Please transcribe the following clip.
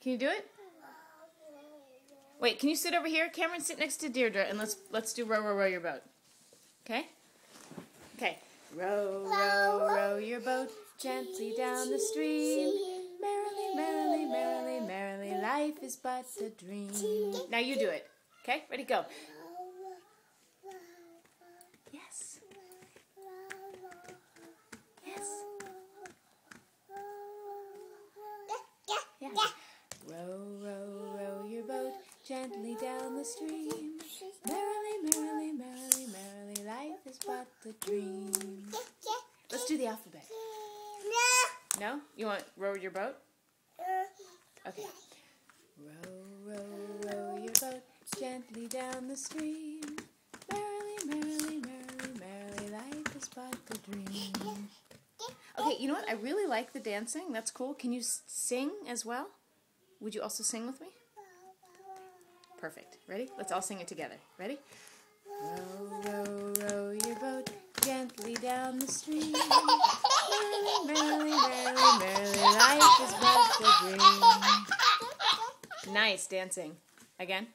Can you do it? Wait, can you sit over here? Cameron, sit next to Deirdre, and let's do row, row, row your boat. Okay? Okay. Row, row, row your boat gently down the stream. Merrily, merrily, merrily, merrily, life is but a dream. Now you do it. Okay? Ready, go. Yes. Yes. Yeah. Row, row, row your boat gently down the stream. Merrily, merrily, merrily, merrily, life is but a dream. Let's do the alphabet. No? You want row your boat? Okay. Row, row, row your boat gently down the stream. Merrily, merrily, merrily, merrily, life is but a dream. Okay, you know what? I really like the dancing. That's cool. Can you sing as well? Would you also sing with me? Perfect. Ready? Let's all sing it together. Ready? Row, row, row your boat gently down the stream. Merrily, merrily, merrily, merrily, life is but a dream. Nice dancing. Again.